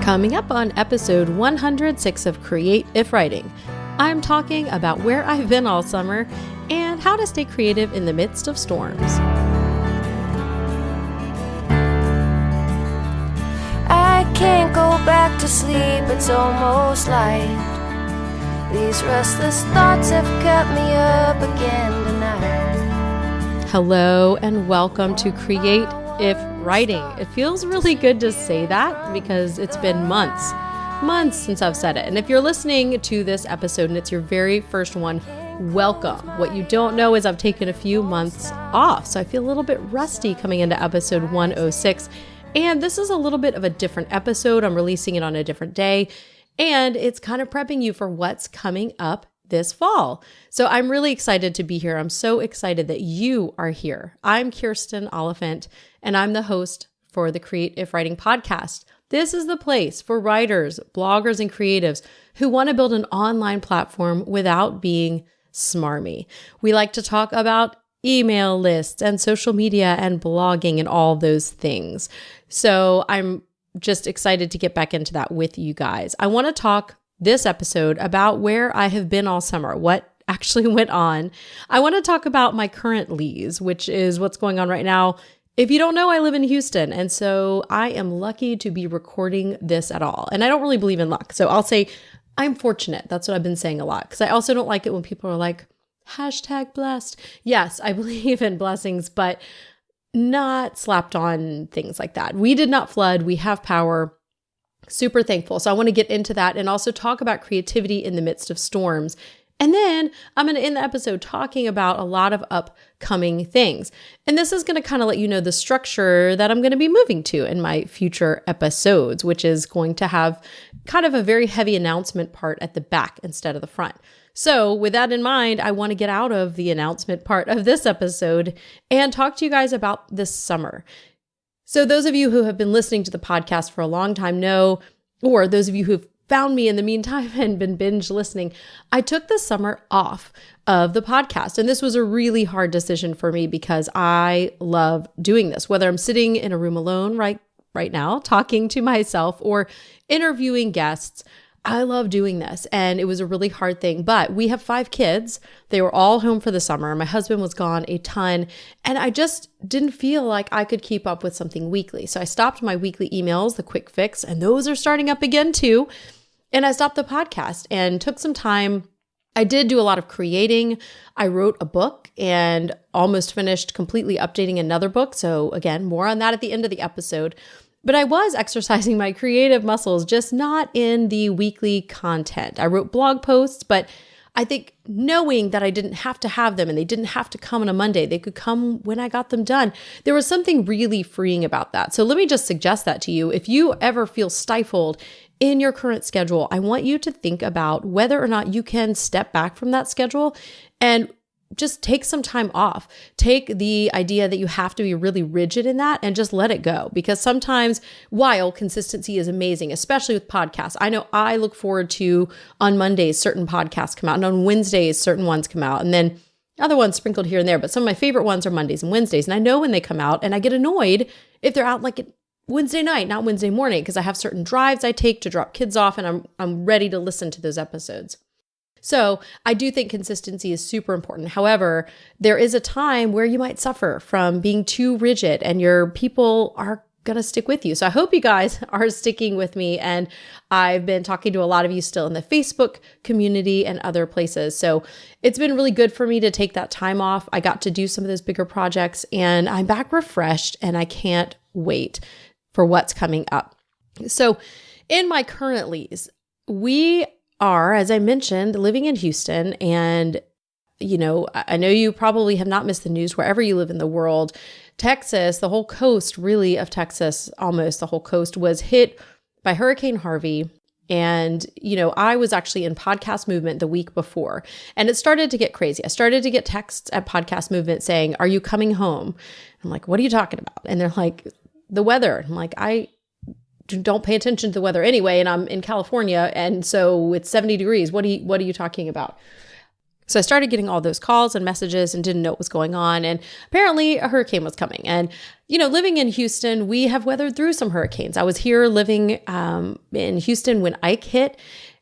Coming up on episode 106 of Create If Writing, I'm talking about where I've been all summer and how to stay creative in the midst of storms. I can't go back to sleep, it's almost light. These restless thoughts have kept me up again tonight. Hello and welcome to Create If Writing. It feels really good to say that because it's been months since I've said it. And if you're listening to this episode and it's your very first one, welcome. What you don't know is I've taken a few months off, so I feel a little bit rusty coming into episode 106. And this is a little bit of a different episode. I'm releasing it on a different day, and it's kind of prepping you for what's coming up this fall. So I'm really excited to be here. I'm so excited that you are here. I'm Kirsten Oliphant, and I'm the host for the Create If Writing podcast. This is the place for writers, bloggers, and creatives who want to build an online platform without being smarmy. We like to talk about email lists and social media and blogging and all those things. So I'm just excited to get back into that with you guys. I want to talk this episode about where I have been all summer, what actually went on. I want to talk about my current lease, which is what's going on right now. If you don't know, I live in Houston, and so I am lucky to be recording this at all. And I don't really believe in luck, so I'll say I'm fortunate. That's what I've been saying a lot, because I also don't like it when people are like, #blessed. Yes, I believe in blessings, but not slapped on things like that. We did not flood. We have power. Super thankful. So I want to get into that and also talk about creativity in the midst of storms. And then I'm going to end the episode talking about a lot of upcoming things. And this is going to kind of let you know the structure that I'm going to be moving to in my future episodes, which is going to have kind of a very heavy announcement part at the back instead of the front. So with that in mind, I want to get out of the announcement part of this episode and talk to you guys about this summer. So those of you who have been listening to the podcast for a long time know, or those of you who've found me in the meantime and been binge listening, I took the summer off of the podcast. And this was a really hard decision for me because I love doing this, whether I'm sitting in a room alone right now, talking to myself or interviewing guests. I love doing this, and it was a really hard thing, but we have 5 kids. They were all home for the summer. My husband was gone a ton, and I just didn't feel like I could keep up with something weekly. So I stopped my weekly emails, the quick fix, and those are starting up again too. And I stopped the podcast and took some time. I did do a lot of creating. I wrote a book and almost finished completely updating another book. So again, more on that at the end of the episode. But I was exercising my creative muscles, just not in the weekly content. I wrote blog posts, but I think knowing that I didn't have to have them and they didn't have to come on a Monday, they could come when I got them done. There was something really freeing about that. So let me just suggest that to you. If you ever feel stifled in your current schedule, I want you to think about whether or not you can step back from that schedule and just take some time off. Take the idea that you have to be really rigid in that and just let it go. Because sometimes, while consistency is amazing, especially with podcasts, I know I look forward to on Mondays, certain podcasts come out, and on Wednesdays, certain ones come out, and then other ones sprinkled here and there. But some of my favorite ones are Mondays and Wednesdays. And I know when they come out, and I get annoyed if they're out like Wednesday night, not Wednesday morning, because I have certain drives I take to drop kids off, and I'm ready to listen to those episodes. So I do think consistency is super important. However, there is a time where you might suffer from being too rigid and your people are going to stick with you. So I hope you guys are sticking with me. And I've been talking to a lot of you still in the Facebook community and other places. So it's been really good for me to take that time off. I got to do some of those bigger projects and I'm back refreshed and I can't wait for what's coming up. So in my current lease, we are, as I mentioned, living in Houston. And, you know, I know you probably have not missed the news wherever you live in the world. Texas, the whole coast really of Texas, almost the whole coast was hit by Hurricane Harvey. And, you know, I was actually in Podcast Movement the week before, and it started to get crazy. I started to get texts at Podcast Movement saying, "Are you coming home?" I'm like, "What are you talking about?" And they're like, "The weather." I'm like, I don't pay attention to the weather anyway, and I'm in California, and so it's 70 degrees. What are you talking about? So I started getting all those calls and messages and didn't know what was going on. And apparently a hurricane was coming. And, living in Houston, we have weathered through some hurricanes. I was here living in Houston when Ike hit,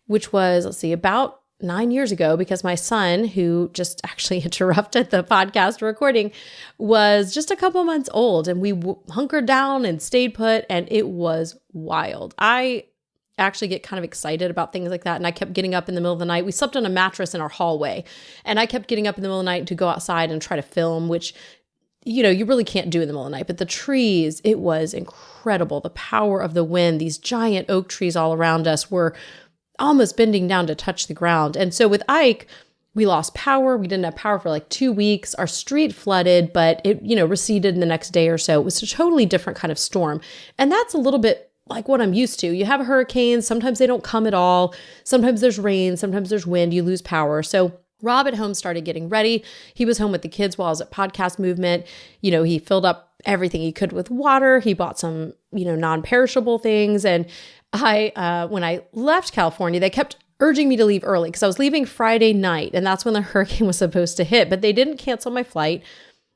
which was, about 9 years ago, because my son, who just actually interrupted the podcast recording, was just a couple months old, and we hunkered down and stayed put, and it was wild. I actually get kind of excited about things like that, and I kept getting up in the middle of the night. We slept on a mattress in our hallway, and I kept getting up in the middle of the night to go outside and try to film, which you really can't do in the middle of the night. But the trees, it was incredible. The power of the wind, these giant oak trees all around us were almost bending down to touch the ground. And so with Ike, we lost power. We didn't have power for like 2 weeks. Our street flooded, but it, receded in the next day or so. It was a totally different kind of storm. And that's a little bit like what I'm used to. You have hurricanes. Sometimes they don't come at all. Sometimes there's rain. Sometimes there's wind. You lose power. So Rob at home started getting ready. He was home with the kids while I was at Podcast Movement. He filled up everything he could with water. He bought some, non-perishable things. And when I left California, they kept urging me to leave early because I was leaving Friday night, and that's when the hurricane was supposed to hit, but they didn't cancel my flight.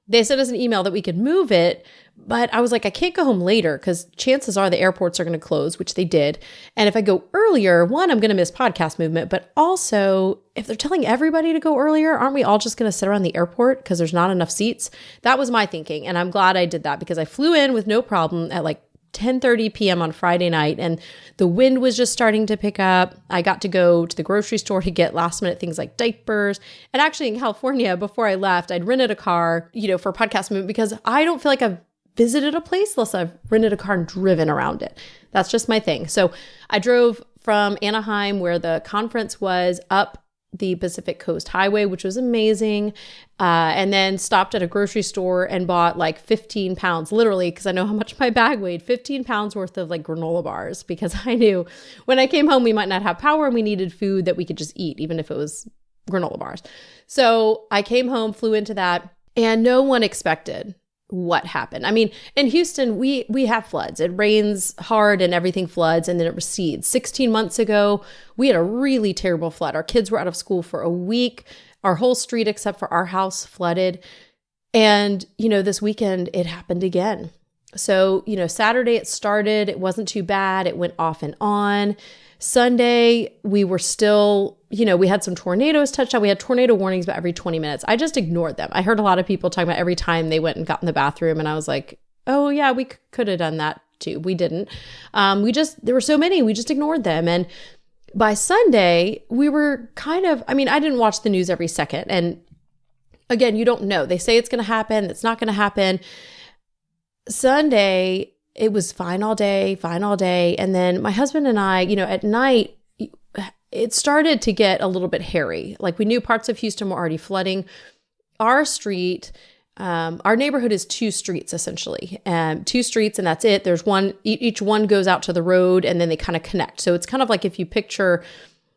They sent us an email that we could move it, but I was like, I can't go home later because chances are the airports are going to close, which they did. And if I go earlier, one, I'm going to miss Podcast Movement, but also if they're telling everybody to go earlier, aren't we all just going to sit around the airport because there's not enough seats? That was my thinking. And I'm glad I did that because I flew in with no problem at like 10:30 p.m. on Friday night, and the wind was just starting to pick up. I got to go to the grocery store to get last minute things like diapers. And actually in California, before I left, I'd rented a car, for Podcast Movement because I don't feel like I've visited a place unless I've rented a car and driven around it. That's just my thing. So I drove from Anaheim, where the conference was, up the Pacific Coast Highway, which was amazing. And then stopped at a grocery store and bought like 15 pounds, literally, because I know how much my bag weighed, 15 pounds worth of like granola bars, because I knew when I came home, we might not have power and we needed food that we could just eat, even if it was granola bars. So I came home, flew into that, and no one expected what happened. I mean, in Houston, we have floods. It rains hard and everything floods and then it recedes. 16 months ago, we had a really terrible flood. Our kids were out of school for a week. Our whole street, except for our house, flooded. And, this weekend, it happened again. So, Saturday it started. It wasn't too bad. It went off and on. Sunday, we were still, we had some tornadoes touch out. We had tornado warnings about every 20 minutes. I just ignored them. I heard a lot of people talking about every time they went and got in the bathroom. And I was like, oh yeah, we could have done that too. We didn't. There were so many, we just ignored them. And by Sunday, we were I didn't watch the news every second. And again, you don't know. They say it's going to happen. It's not going to happen. Sunday, it was fine all day. And then my husband and I, at night, it started to get a little bit hairy. Like we knew parts of Houston were already flooding. Our street, our neighborhood is 2 streets essentially, 2 streets, and that's it. There's one, each one goes out to the road and then they kind of connect. So it's kind of like if you picture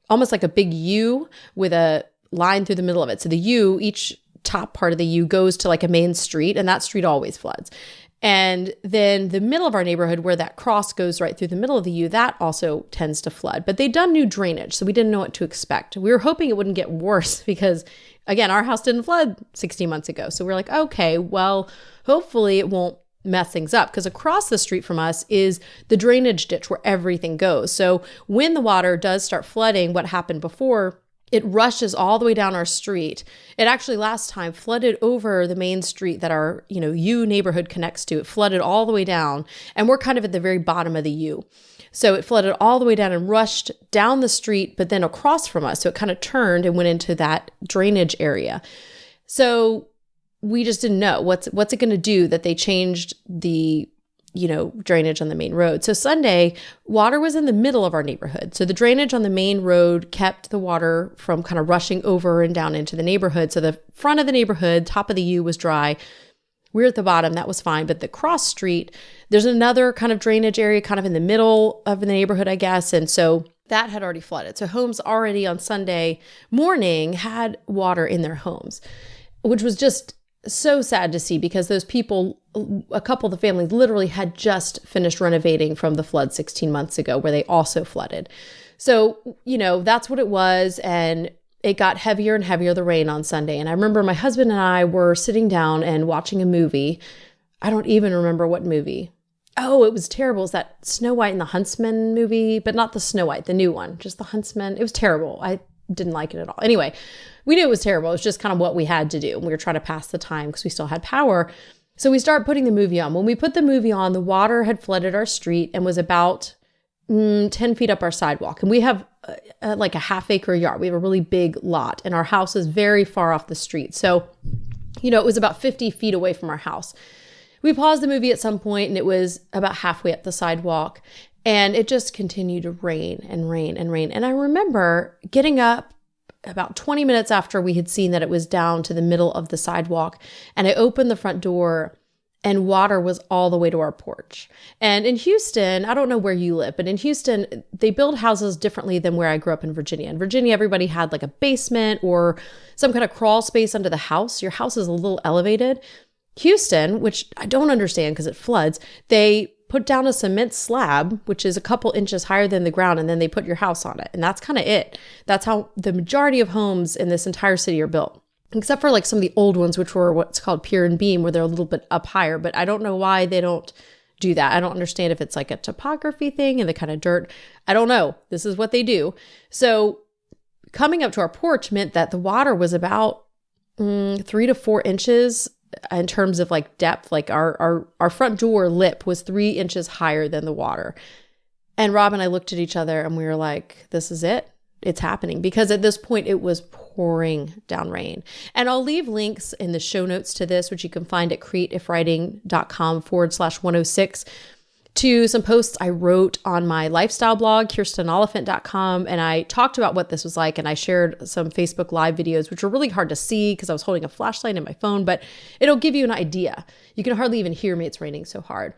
almost like a big U with a line through the middle of it. So the U, each top part of the U goes to like a main street, and that street always floods. And then the middle of our neighborhood, where that cross goes right through the middle of the U, that also tends to flood. But they'd done new drainage, so we didn't know what to expect. We were hoping it wouldn't get worse because, again, our house didn't flood 16 months ago. So we're like, okay, well, hopefully it won't mess things up, because across the street from us is the drainage ditch where everything goes. So when the water does start flooding, what happened before, it rushes all the way down our street. It actually last time flooded over the main street that our, U neighborhood connects to. It flooded all the way down, and we're kind of at the very bottom of the U. So it flooded all the way down and rushed down the street, but then across from us. So it kind of turned and went into that drainage area. So we just didn't know what's it going to do that they changed the drainage on the main road. So Sunday, water was in the middle of our neighborhood. So the drainage on the main road kept the water from kind of rushing over and down into the neighborhood. So the front of the neighborhood, top of the U, was dry. We're at the bottom. That was fine. But the cross street, there's another kind of drainage area kind of in the middle of the neighborhood, I guess. And so that had already flooded. So homes already on Sunday morning had water in their homes, which was just so sad to see, because those people, a couple of the families literally had just finished renovating from the flood 16 months ago, where they also flooded. So, that's what it was. And it got heavier and heavier, the rain on Sunday. And I remember my husband and I were sitting down and watching a movie. I don't even remember what movie. Oh, it was terrible. It was that Snow White and the Huntsman movie, but not the Snow White, the new one, just the Huntsman. It was terrible. I didn't like it at all. Anyway, we knew it was terrible. It was just kind of what we had to do. We were trying to pass the time because we still had power. So we started putting the movie on. When we put the movie on, the water had flooded our street and was about 10 feet up our sidewalk. And we have like a half-acre yard. We have a really big lot, and our house is very far off the street. So, it was about 50 feet away from our house. We paused the movie at some point, and it was about halfway up the sidewalk, and it just continued to rain and rain and rain. And I remember getting up about 20 minutes after we had seen that it was down to the middle of the sidewalk, and I opened the front door, and water was all the way to our porch. And in Houston, I don't know where you live, but in Houston, they build houses differently than where I grew up in Virginia. In Virginia, everybody had like a basement or some kind of crawl space under the house. Your house is a little elevated. Houston, which I don't understand because it floods, they put down a cement slab, which is a couple inches higher than the ground, and then they put your house on it. And that's kind of it. That's how the majority of homes in this entire city are built, except for like some of the old ones, which were what's called pier and beam, where they're a little bit up higher. But I don't know why they don't do that. I don't understand if it's like a topography thing and the kind of dirt. I don't know. This is what they do. So coming up to our porch meant that the water was about 3 to 4 inches in terms of like depth. Like our front door lip was 3 inches higher than the water. And Rob and I looked at each other and we were like, this is it. It's happening. Because at this point it was pouring down rain. And I'll leave links in the show notes to this, which you can find at createifwriting.com/106, to some posts I wrote on my lifestyle blog, kirstenoliphant.com. And I talked about what this was like. And I shared some Facebook Live videos, which were really hard to see because I was holding a flashlight in my phone, but it'll give you an idea. You can hardly even hear me. It's raining so hard.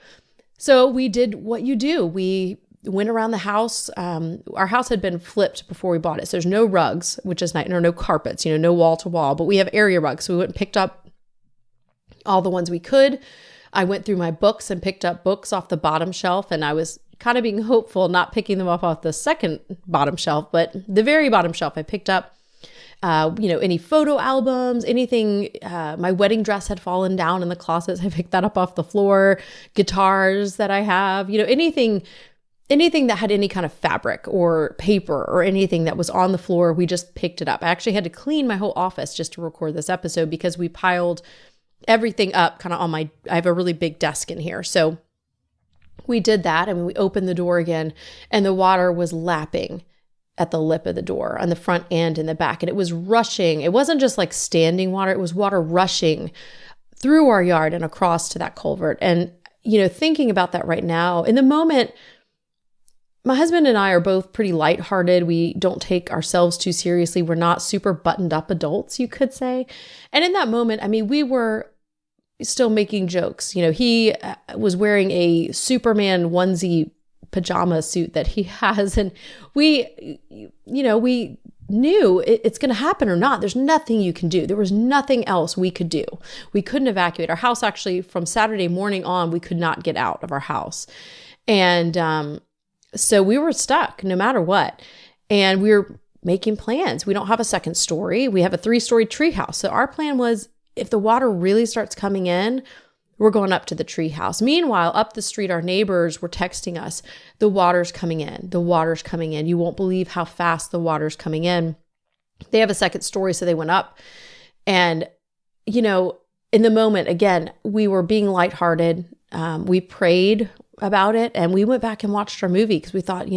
So we did what you do. We went around the house. Our house had been flipped before we bought it. So there's no rugs, which is nice, or no carpets, no wall to wall, but we have area rugs. So we went and picked up all the ones we could. I went through my books and picked up books off the bottom shelf, and I was kind of being hopeful, not picking them up off the second bottom shelf, but the very bottom shelf. I picked up, any photo albums, anything. My wedding dress had fallen down in the closet. So I picked that up off the floor. Guitars that I have, anything that had any kind of fabric or paper or anything that was on the floor, we just picked it up. I actually had to clean my whole office just to record this episode because we piled everything up kind of on I have a really big desk in here. So we did that, and we opened the door again, and the water was lapping at the lip of the door on the front and in the back. And it was rushing. It wasn't just like standing water. It was water rushing through our yard and across to that culvert. And, thinking about that right now, in the moment, my husband and I are both pretty lighthearted. We don't take ourselves too seriously. We're not super buttoned up adults, you could say. And in that moment, we were still making jokes. He was wearing a Superman onesie pajama suit that he has. And we knew it's going to happen or not. There's nothing you can do. There was nothing else we could do. We couldn't evacuate our house. Actually, from Saturday morning on, we could not get out of our house. And, so we were stuck no matter what. And we were making plans. We don't have a second story. We have a 3-story tree house. So our plan was, if the water really starts coming in, we're going up to the tree house. Meanwhile, up the street, our neighbors were texting us, the water's coming in. The water's coming in. You won't believe how fast the water's coming in. They have a second story, so they went up. And, in the moment, again, we were being lighthearted. We prayed about it, and we went back and watched our movie because we thought,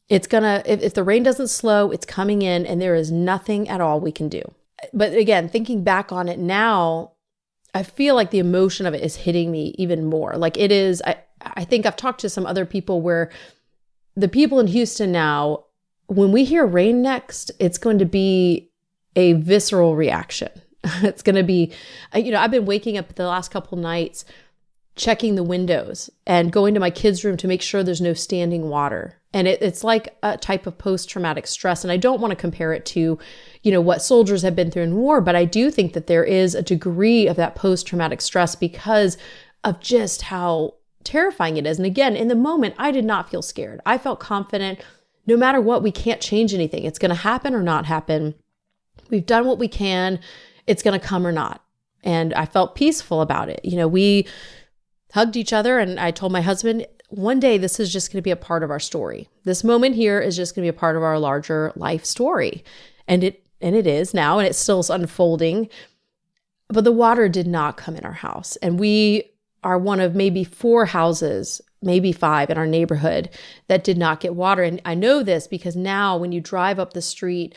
it's gonna, if the rain doesn't slow, it's coming in, and there is nothing at all we can do. But again, thinking back on it now, I feel like the emotion of it is hitting me even more. Like it is, I think I've talked to some other people where the people in Houston now, when we hear rain next, it's going to be a visceral reaction. It's going to be, I've been waking up the last couple nights checking the windows and going to my kids' room to make sure there's no standing water. And it's like a type of post-traumatic stress. And I don't want to compare it to, what soldiers have been through in war, but I do think that there is a degree of that post-traumatic stress because of just how terrifying it is. And again, in the moment, I did not feel scared. I felt confident no matter what, we can't change anything. It's going to happen or not happen. We've done what we can. It's going to come or not. And I felt peaceful about it. We hugged each other, and I told my husband, one day this is just going to be a part of our story. This moment here is just going to be a part of our larger life story. And it is now, and it still is unfolding. But the water did not come in our house. And we are one of maybe 4 houses, maybe 5 in our neighborhood that did not get water. And I know this because now when you drive up the street,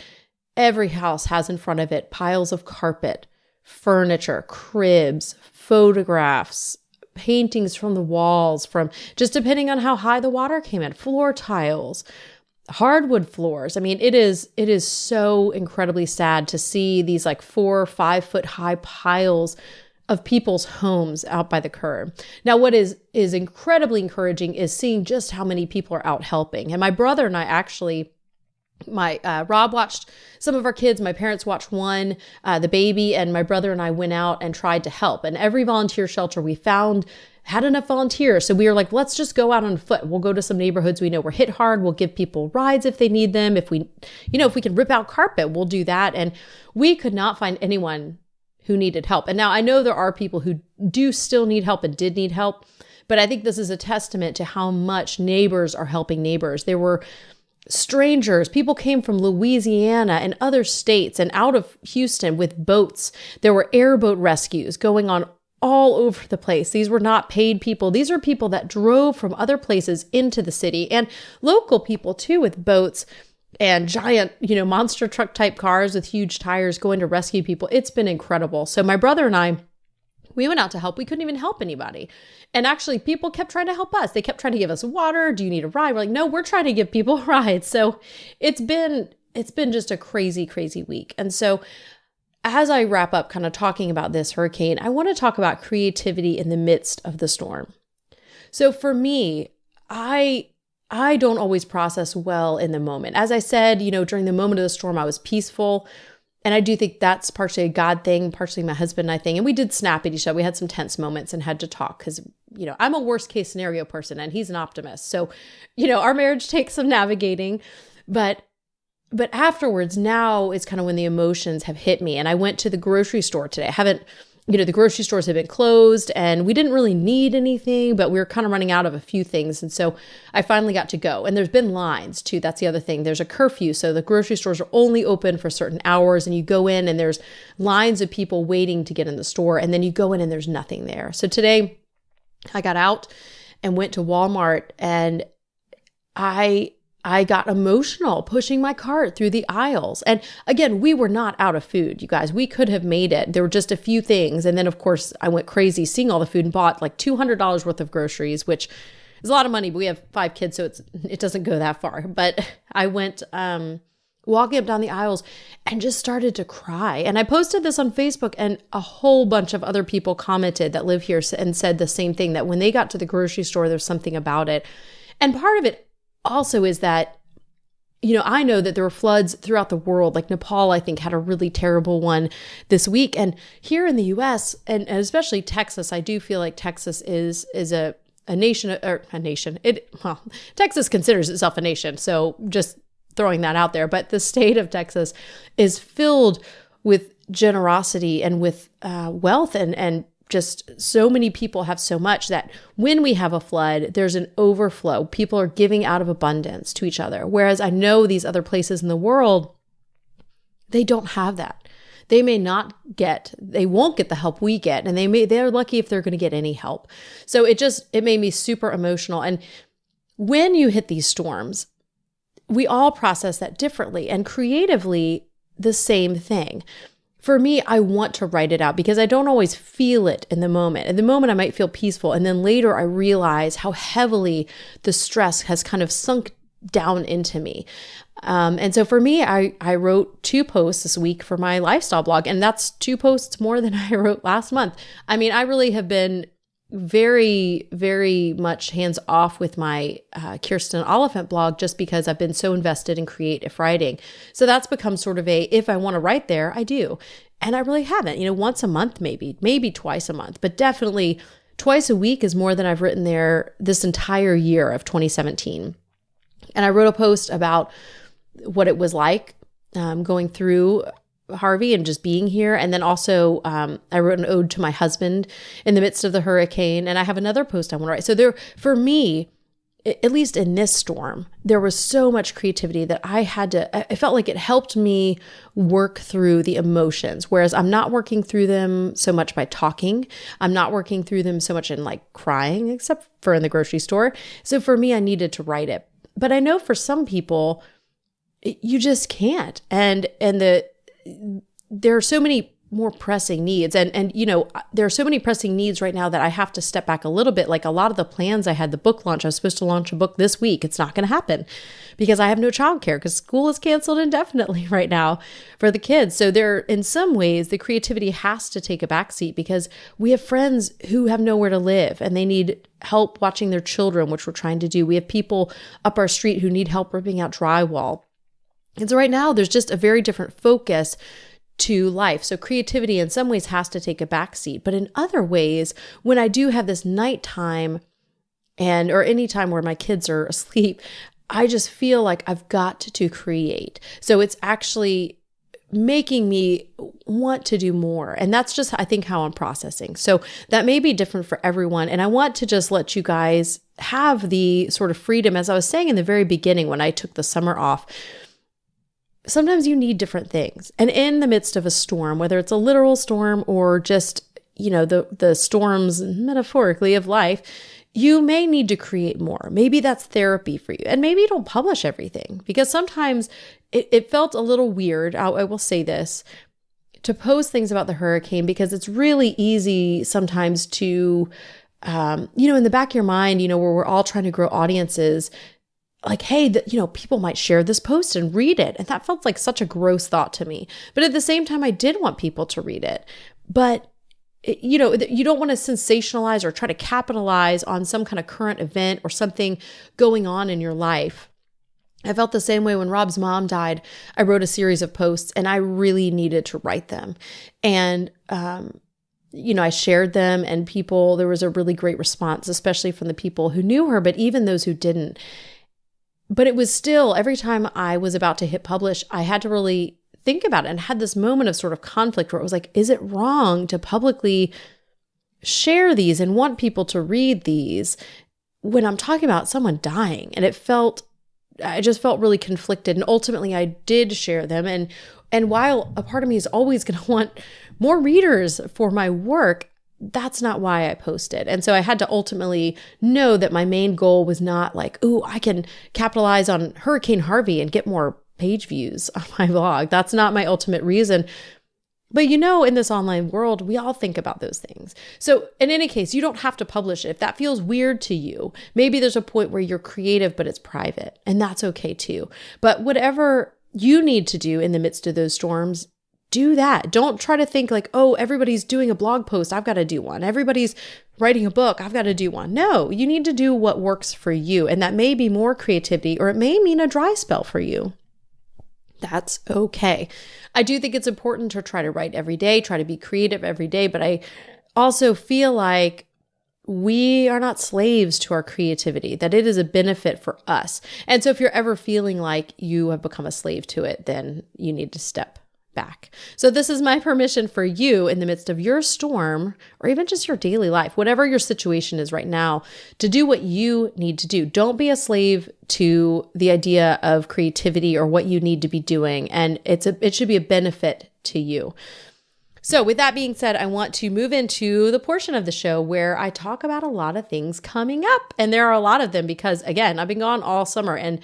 every house has in front of it piles of carpet, furniture, cribs, photographs, paintings from the walls, from just depending on how high the water came in, floor tiles, hardwood floors. I mean, it is so incredibly sad to see these like 4 or 5 foot high piles of people's homes out by the curb. Now, what is incredibly encouraging is seeing just how many people are out helping. And my brother and I actually, Rob watched some of our kids. My parents watched one, the baby, and my brother and I went out and tried to help. And every volunteer shelter we found had enough volunteers. So we were like, let's just go out on foot. We'll go to some neighborhoods we know were hit hard. We'll give people rides if they need them. If we can rip out carpet, we'll do that. And we could not find anyone who needed help. And now I know there are people who do still need help and did need help, but I think this is a testament to how much neighbors are helping neighbors. There were strangers, people came from Louisiana and other states and out of Houston with boats. There were airboat rescues going on all over the place. These were not paid people. These are people that drove from other places into the city, and local people too, with boats and giant, monster truck type cars with huge tires going to rescue people. It's been incredible. So my brother and I, we went out to help. We couldn't even help anybody. And actually people kept trying to help us. They kept trying to give us water. Do you need a ride? We're like, no, we're trying to give people rides. So it's been just a crazy, crazy week. And so as I wrap up kind of talking about this hurricane, I want to talk about creativity in the midst of the storm. So for me, I don't always process well in the moment. As I said, during the moment of the storm, I was peaceful. And I do think that's partially a God thing, partially my husband and I thing. And we did snap at each other. We had some tense moments and had to talk because, I'm a worst case scenario person and he's an optimist. So, our marriage takes some navigating. But afterwards, now is kind of when the emotions have hit me. And I went to the grocery store today. I haven't, the grocery stores have been closed and we didn't really need anything, but we were kind of running out of a few things. And so I finally got to go. And there's been lines too. That's the other thing. There's a curfew. So the grocery stores are only open for certain hours, and you go in and there's lines of people waiting to get in the store. And then you go in and there's nothing there. So today I got out and went to Walmart, and I got emotional pushing my cart through the aisles. And again, we were not out of food, you guys. We could have made it. There were just a few things. And then, of course, I went crazy seeing all the food and bought like $200 worth of groceries, which is a lot of money, but we have 5 kids, so it doesn't go that far. But I went walking up down the aisles and just started to cry. And I posted this on Facebook, and a whole bunch of other people commented that live here and said the same thing, that when they got to the grocery store, there's something about it. And part of it also is that, I know that there were floods throughout the world. Like Nepal, I think, had a really terrible one this week. And here in the US, and especially Texas, I do feel like Texas is a nation, or a nation. Texas considers itself a nation. So just throwing that out there. But the state of Texas is filled with generosity and with wealth, and just so many people have so much that when we have a flood, there's an overflow. People are giving out of abundance to each other. Whereas I know these other places in the world, they don't have that. They won't get the help we get. And they're lucky if they're going to get any help. So it made me super emotional. And when you hit these storms, we all process that differently, and creatively the same thing. For me, I want to write it out because I don't always feel it in the moment. In the moment, I might feel peaceful. And then later I realize how heavily the stress has kind of sunk down into me. And so for me, I wrote 2 posts this week for my lifestyle blog, and that's 2 posts more than I wrote last month. I mean, I really have been very, very much hands off with my Kirsten Oliphant blog, just because I've been so invested in creative writing. So that's become sort of if I want to write there, I do. And I really haven't, once a month, maybe twice a month, but definitely twice a week is more than I've written there this entire year of 2017. And I wrote a post about what it was like going through Harvey and just being here. And then also I wrote an ode to my husband in the midst of the hurricane. And I have another post I want to write. So there, for me, at least in this storm, there was so much creativity that I felt like it helped me work through the emotions. Whereas I'm not working through them so much by talking. I'm not working through them so much in like crying, except for in the grocery store. So for me, I needed to write it. But I know for some people, you just can't. And there are so many more pressing needs. And there are so many pressing needs right now that I have to step back a little bit. Like a lot of the plans I had, the book launch, I was supposed to launch a book this week. It's not going to happen because I have no childcare because school is canceled indefinitely right now for the kids. So in some ways, the creativity has to take a backseat because we have friends who have nowhere to live and they need help watching their children, which we're trying to do. We have people up our street who need help ripping out drywall. And so right now, there's just a very different focus to life. So creativity in some ways has to take a backseat. But in other ways, when I do have this nighttime or any time where my kids are asleep, I just feel like I've got to create. So it's actually making me want to do more. And that's just, I think, how I'm processing. So that may be different for everyone. And I want to just let you guys have the sort of freedom, as I was saying in the very beginning when I took the summer off. Sometimes you need different things. And in the midst of a storm, whether it's a literal storm or just, the storms metaphorically of life, you may need to create more. Maybe that's therapy for you. And maybe you don't publish everything because sometimes it felt a little weird. I will say this, to post things about the hurricane because it's really easy sometimes to, in the back of your mind, where we're all trying to grow audiences, like, hey, people might share this post and read it. And that felt like such a gross thought to me. But at the same time, I did want people to read it. But, you don't want to sensationalize or try to capitalize on some kind of current event or something going on in your life. I felt the same way when Rob's mom died. I wrote a series of posts and I really needed to write them. And, I shared them and there was a really great response, especially from the people who knew her, but even those who didn't. But it was still, every time I was about to hit publish, I had to really think about it and had this moment of sort of conflict where it was like, is it wrong to publicly share these and want people to read these when I'm talking about someone dying? And I just felt really conflicted. And ultimately I did share them. And while a part of me is always going to want more readers for my work, that's not why I posted. And so I had to ultimately know that my main goal was not like, ooh, I can capitalize on Hurricane Harvey and get more page views on my blog. That's not my ultimate reason. But in this online world, we all think about those things. So in any case, you don't have to publish it. If that feels weird to you, maybe there's a point where you're creative, but it's private, and that's okay too. But whatever you need to do in the midst of those storms, do that. Don't try to think like, oh, everybody's doing a blog post, I've got to do one. Everybody's writing a book, I've got to do one. No, you need to do what works for you. And that may be more creativity, or it may mean a dry spell for you. That's okay. I do think it's important to try to write every day, try to be creative every day, but I also feel like we are not slaves to our creativity, that it is a benefit for us. And so if you're ever feeling like you have become a slave to it, then you need to step back. So this is my permission for you in the midst of your storm, or even just your daily life, whatever your situation is right now, to do what you need to do. Don't be a slave to the idea of creativity or what you need to be doing. And it should be a benefit to you. So with that being said, I want to move into the portion of the show where I talk about a lot of things coming up. And there are a lot of them because, again, I've been gone all summer. And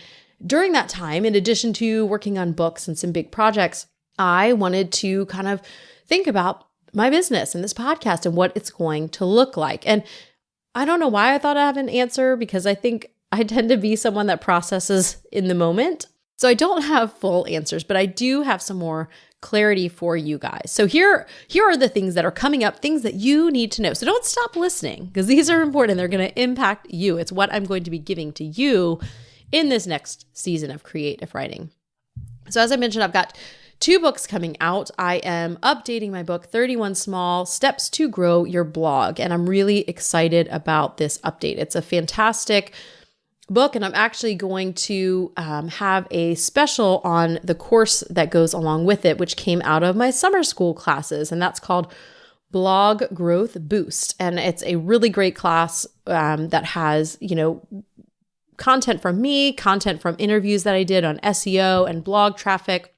during that time, in addition to working on books and some big projects, I wanted to kind of think about my business and this podcast and what it's going to look like. And I don't know why I thought I have an answer, because I think I tend to be someone that processes in the moment. So I don't have full answers, but I do have some more clarity for you guys. So here are the things that are coming up, things that you need to know. So don't stop listening, because these are important. They're going to impact you. It's what I'm going to be giving to you in this next season of creative writing. So as I mentioned, I've got 2 books coming out. I am updating my book, 31 Small Steps to Grow Your Blog. And I'm really excited about this update. It's a fantastic book, and I'm actually going to have a special on the course that goes along with it, which came out of my summer school classes, and that's called Blog Growth Boost. And it's a really great class that has, content from me, content from interviews that I did on SEO and blog traffic,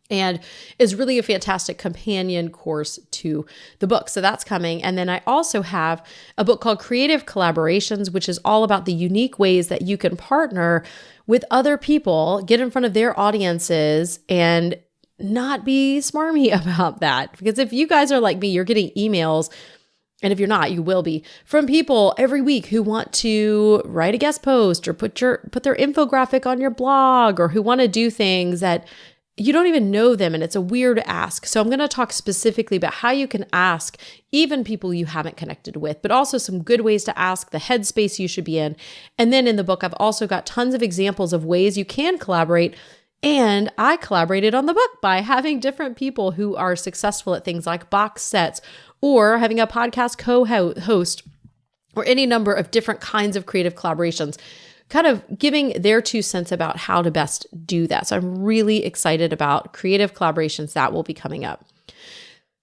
and is really a fantastic companion course to the book. So that's coming. And then I also have a book called Creative Collaborations, which is all about the unique ways that you can partner with other people, get in front of their audiences, and not be smarmy about that. Because if you guys are like me, you're getting emails, and if you're not, you will be, from people every week who want to write a guest post or put their infographic on your blog, or who want to do things that you don't even know them, and it's a weird ask. So I'm going to talk specifically about how you can ask even people you haven't connected with, but also some good ways to ask, the headspace you should be in. And then in the book, I've also got tons of examples of ways you can collaborate. And I collaborated on the book by having different people who are successful at things like box sets, or having a podcast co-host, or any number of different kinds of creative collaborations, kind of giving their 2 cents about how to best do that. So I'm really excited about creative collaborations that will be coming up.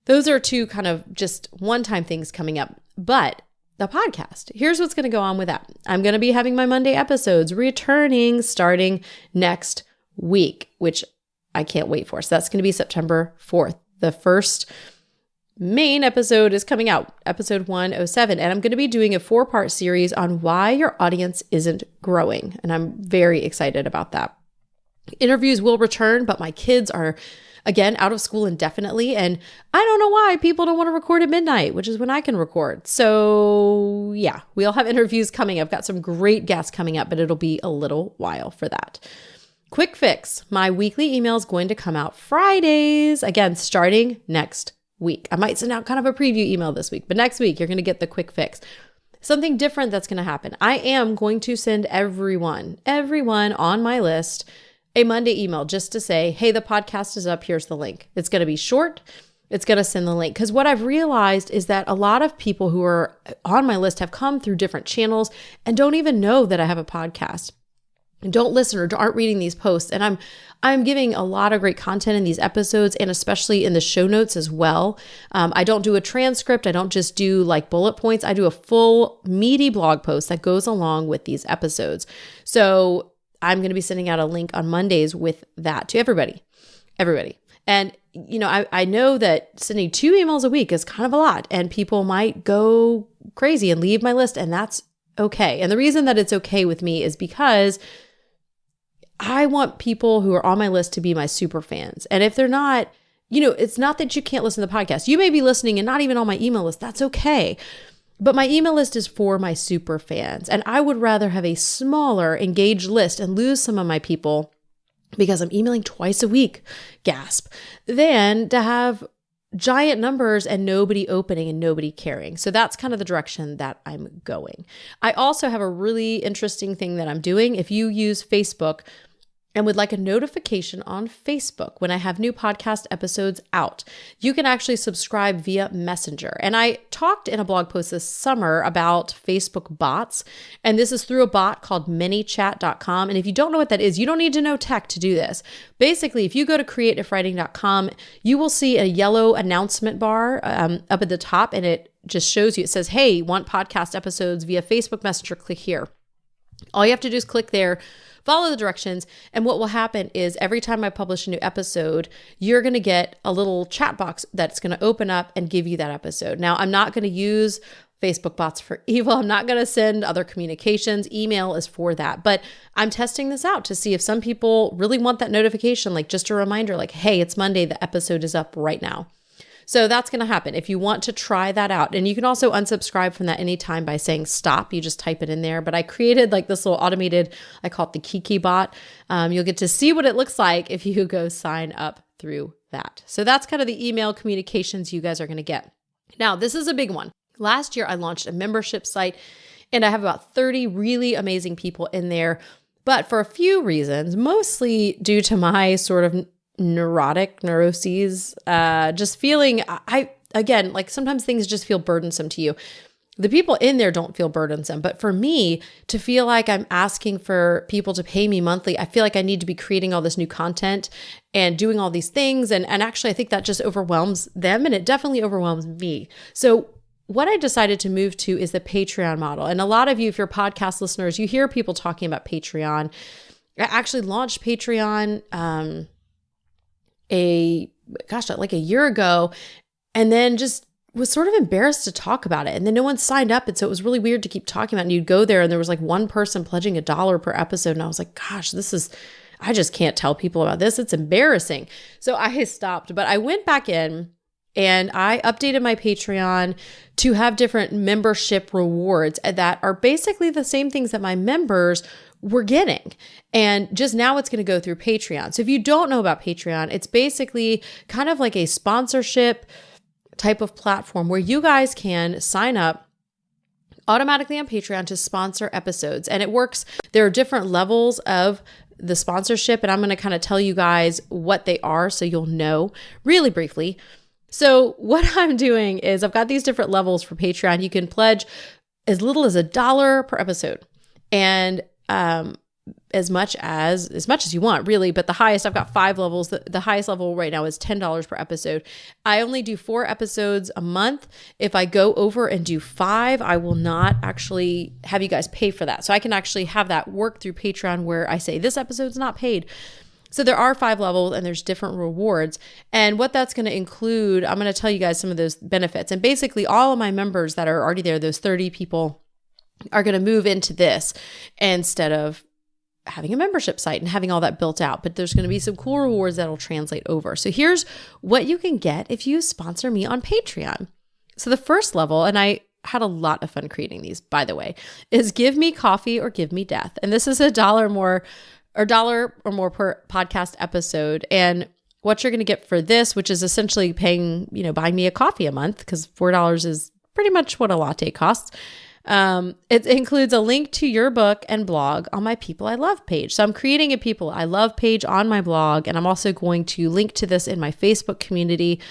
Those are 2 kind of just one-time things coming up. But the podcast, here's what's going to go on with that. I'm going to be having my Monday episodes returning starting next week, which I can't wait for. So that's going to be September 4th. The first main episode is coming out, episode 107, and I'm going to be doing a 4-part series on why your audience isn't growing, and I'm very excited about that. Interviews will return, but my kids are, again, out of school indefinitely, and I don't know why people don't want to record at midnight, which is when I can record. So yeah, we'll have interviews coming. I've got some great guests coming up, but it'll be a little while for that. Quick fix. My weekly email is going to come out Fridays, again, starting next week. I might send out kind of a preview email this week, but next week you're going to get the quick fix. Something different that's going to happen. I am going to send everyone on my list a Monday email just to say, hey, the podcast is up. Here's the link. It's going to be short. It's going to send the link. Because what I've realized is that a lot of people who are on my list have come through different channels and don't even know that I have a podcast, and don't listen or aren't reading these posts. And I'm giving a lot of great content in these episodes, and especially in the show notes as well. I don't do a transcript. I don't just do like bullet points. I do a full meaty blog post that goes along with these episodes. So I'm going to be sending out a link on Mondays with that to everybody. And, I know that sending 2 emails a week is kind of a lot, and people might go crazy and leave my list, and that's okay. And the reason that it's okay with me is because I want people who are on my list to be my super fans. And if they're not, it's not that you can't listen to the podcast. You may be listening and not even on my email list. That's okay. But my email list is for my super fans. And I would rather have a smaller, engaged list and lose some of my people because I'm emailing twice a week, gasp, than to have giant numbers and nobody opening and nobody caring. So that's kind of the direction that I'm going. I also have a really interesting thing that I'm doing. If you use Facebook and would like a notification on Facebook when I have new podcast episodes out, you can actually subscribe via Messenger. And I talked in a blog post this summer about Facebook bots, and this is through a bot called manychat.com. And if you don't know what that is, you don't need to know tech to do this. Basically, if you go to creativewriting.com, you will see a yellow announcement bar up at the top, and it just shows you, it says, hey, want podcast episodes via Facebook Messenger, click here. All you have to do is click there, follow the directions, and what will happen is every time I publish a new episode, you're going to get a little chat box that's going to open up and give you that episode. Now, I'm not going to use Facebook bots for evil. I'm not going to send other communications. Email is for that. But I'm testing this out to see if some people really want that notification, like just a reminder, like, hey, it's Monday, the episode is up right now. So that's going to happen if you want to try that out. And you can also unsubscribe from that anytime by saying stop. You just type it in there. But I created like this little automated, I call it the Kiki bot. You'll get to see what it looks like if you go sign up through that. So that's kind of the email communications you guys are going to get. Now, this is a big one. Last year, I launched a membership site, and I have about 30 really amazing people in there. But for a few reasons, mostly due to my sort of neuroses, just feeling, again, like sometimes things just feel burdensome to you. The people in there don't feel burdensome. But for me to feel like I'm asking for people to pay me monthly, I feel like I need to be creating all this new content and doing all these things. And actually, I think that just overwhelms them, and it definitely overwhelms me. So what I decided to move to is the Patreon model. And a lot of you, if you're podcast listeners, you hear people talking about Patreon. I actually launched Patreon like a year ago, and then just was sort of embarrassed to talk about it. And then no one signed up. And so it was really weird to keep talking about it. And you'd go there and there was like one person pledging $1 per episode. And I was like, gosh, I just can't tell people about this. It's embarrassing. So I stopped, but I went back in and I updated my Patreon to have different membership rewards that are basically the same things that my members were getting. And just now it's going to go through Patreon. So if you don't know about Patreon, it's basically kind of like a sponsorship type of platform where you guys can sign up automatically on Patreon to sponsor episodes. And it works. There are different levels of the sponsorship, and I'm going to kind of tell you guys what they are so you'll know really briefly. So what I'm doing is I've got these different levels for Patreon. You can pledge as little as $1 per episode, and as much as you want, really. But the highest, I've got 5 levels. The highest level right now is $10 per episode. I only do 4 episodes a month. If I go over and do 5, I will not actually have you guys pay for that. So I can actually have that work through Patreon where I say this episode's not paid. So there are 5 levels and there's different rewards. And what that's going to include, I'm going to tell you guys some of those benefits. And basically all of my members that are already there, those 30 people, are going to move into this instead of having a membership site and having all that built out. But there's going to be some cool rewards that'll translate over. So here's what you can get if you sponsor me on Patreon. So the first level, and I had a lot of fun creating these, by the way, is Give Me Coffee or Give Me Death. And this is $1 more or $1 or more per podcast episode. And what you're going to get for this, which is essentially buying me a coffee a month, because $4 is pretty much what a latte costs. It includes a link to your book and blog on my People I Love page. So I'm creating a People I Love page on my blog, and I'm also going to link to this in my Facebook community.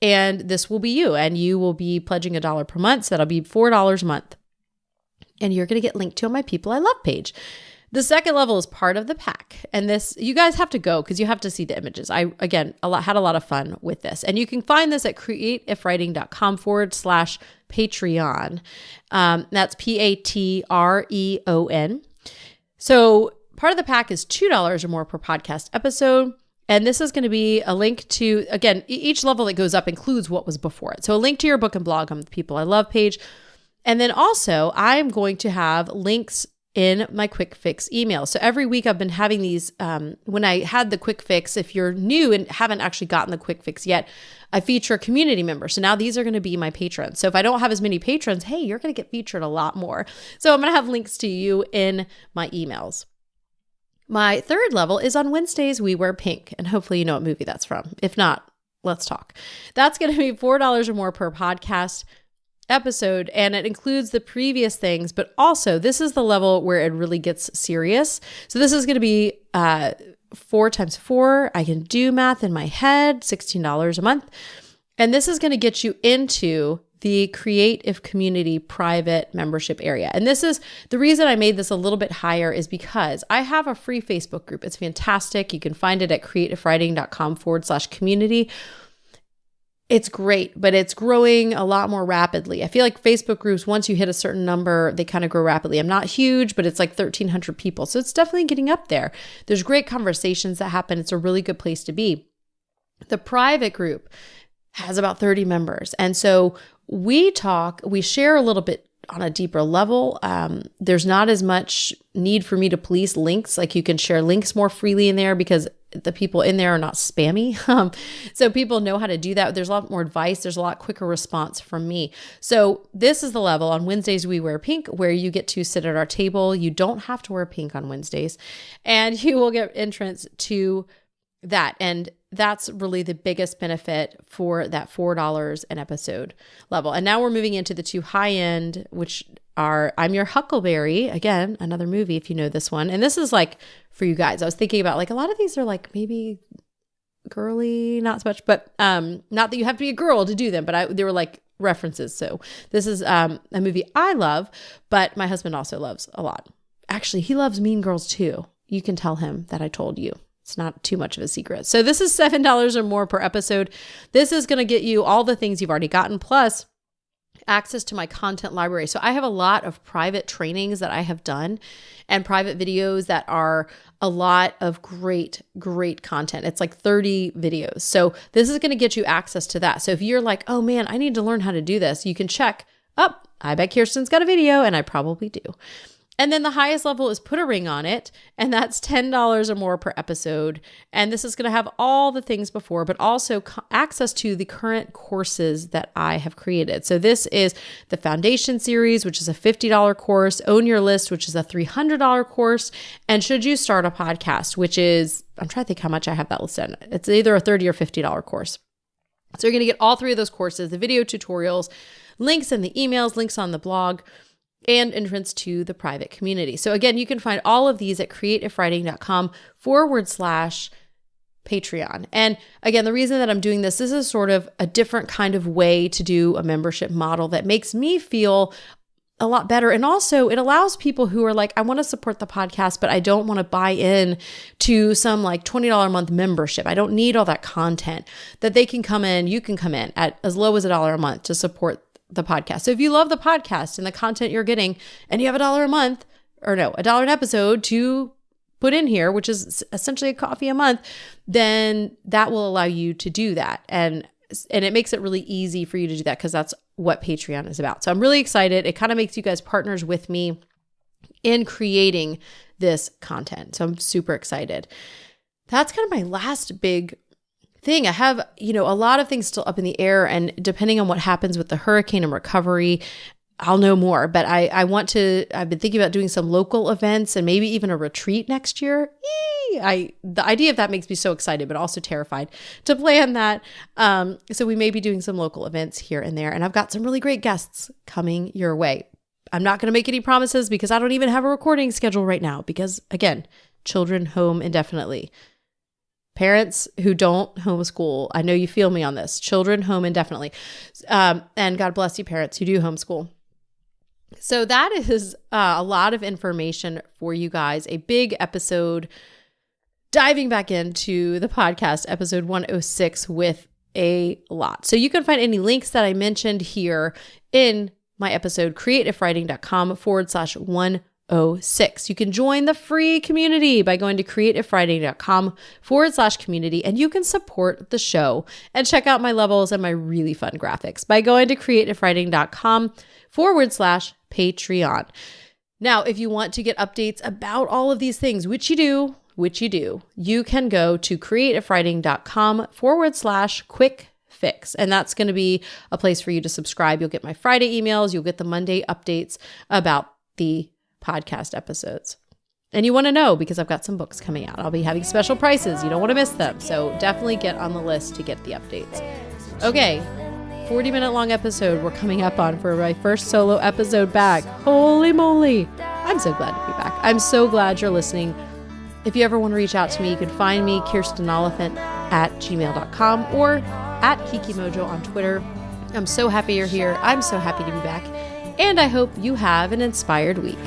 And this will be you, and you will be pledging $1 per month. So that'll be $4 a month. And you're going to get linked to on my People I Love page. The second level is part of the pack. And this, you guys have to go because you have to see the images. I, again, had a lot of fun with this. And you can find this at createifwriting.com/Patreon. That's Patreon. So part of the pack is $2 or more per podcast episode. And this is going to be a link to, again, each level that goes up includes what was before it. So a link to your book and blog on the People I Love page. And then also I'm going to have links in my quick fix email. So every week I've been having these, when I had the quick fix, if you're new and haven't actually gotten the quick fix yet, I feature a community member. So now these are going to be my patrons. So if I don't have as many patrons, hey, you're going to get featured a lot more. So I'm going to have links to you in my emails. My third level is on Wednesdays, We Wear Pink. And hopefully you know what movie that's from. If not, let's talk. That's going to be $4 or more per podcast episode, and it includes the previous things, but also this is the level where it really gets serious. So this is going to be 4 times 4. I can do math in my head, $16 a month. And this is going to get you into the Create If Community private membership area. And this is the reason I made this a little bit higher is because I have a free Facebook group. It's fantastic. You can find it at createifwriting.com/community. It's great, but it's growing a lot more rapidly. I feel like Facebook groups, once you hit a certain number, they kind of grow rapidly. I'm not huge, but it's like 1,300 people. So it's definitely getting up there. There's great conversations that happen. It's a really good place to be. The private group has about 30 members. And so we share a little bit on a deeper level. There's not as much need for me to police links. Like you can share links more freely in there because the people in there are not spammy. So people know how to do that. There's a lot more advice. There's a lot quicker response from me. So this is the level on Wednesdays We Wear Pink, where you get to sit at our table. You don't have to wear pink on Wednesdays, and you will get entrance to that. And that's really the biggest benefit for that $4 an episode level. And now we're moving into the 2 high end, which are I'm Your Huckleberry. Again, another movie if you know this one. And this is like for you guys. I was thinking about like a lot of these are like maybe girly, not so much, but not that you have to be a girl to do them, but they were like references. So this is a movie I love, but my husband also loves a lot. Actually, he loves Mean Girls too. You can tell him that I told you. It's not too much of a secret. So this is $7 or more per episode. This is going to get you all the things you've already gotten, plus access to my content library. So I have a lot of private trainings that I have done and private videos that are a lot of great content. It's like 30 videos. So this is going to get you access to that. So if you're like, oh man, I need to learn how to do this, you can check, I bet Kirsten's got a video, and I probably do. And then the highest level is put a ring on it, and that's $10 or more per episode. And this is going to have all the things before, but also access to the current courses that I have created. So this is the Foundation Series, which is a $50 course, Own Your List, which is a $300 course, and Should You Start a Podcast, which is, I'm trying to think how much I have that listed. It's either a $30 or $50 course. So you're going to get all three of those courses, the video tutorials, links in the emails, links on the blog, and entrance to the private community. So again, you can find all of these at createifwriting.com/Patreon. And again, the reason that I'm doing this is sort of a different kind of way to do a membership model that makes me feel a lot better. And also it allows people who are like, I want to support the podcast, but I don't want to buy in to some like $20 a month membership. I don't need all that content, that they can come in. You can come in at as low as $1 a month to support the podcast. So if you love the podcast and the content you're getting, and you have $1 a month, or no, $1 an episode to put in here, which is essentially a coffee a month, then that will allow you to do that. And it makes it really easy for you to do that, because that's what Patreon is about. So I'm really excited. It kind of makes you guys partners with me in creating this content. So I'm super excited. That's kind of my last big thing. I have, a lot of things still up in the air, and depending on what happens with the hurricane and recovery, I'll know more. But I've been thinking about doing some local events and maybe even a retreat next year. The idea of that makes me so excited, but also terrified to plan that. So we may be doing some local events here and there, and I've got some really great guests coming your way. I'm not going to make any promises because I don't even have a recording schedule right now, because again, children home indefinitely. Parents who don't homeschool, I know you feel me on this. Children home indefinitely. And God bless you, parents who do homeschool. So that is a lot of information for you guys. A big episode diving back into the podcast, episode 106, with a lot. So you can find any links that I mentioned here in my episode, createifwriting.com/106. You can join the free community by going to createifwriting.com/community, and you can support the show and check out my levels and my really fun graphics by going to createifwriting.com/Patreon. Now, if you want to get updates about all of these things, which you do, you can go to createifwriting.com/quick fix. And that's going to be a place for you to subscribe. You'll get my Friday emails. You'll get the Monday updates about the podcast episodes. And you want to know because I've got some books coming out. I'll be having special prices. You don't want to miss them. So definitely get on the list to get the updates. Okay, 40-minute long episode we're coming up on for my first solo episode back. Holy moly. I'm so glad to be back. I'm so glad you're listening. If you ever want to reach out to me, you can find me, kirstenoliphant@gmail.com or at KikiMojo on Twitter. I'm so happy you're here. I'm so happy to be back. And I hope you have an inspired week.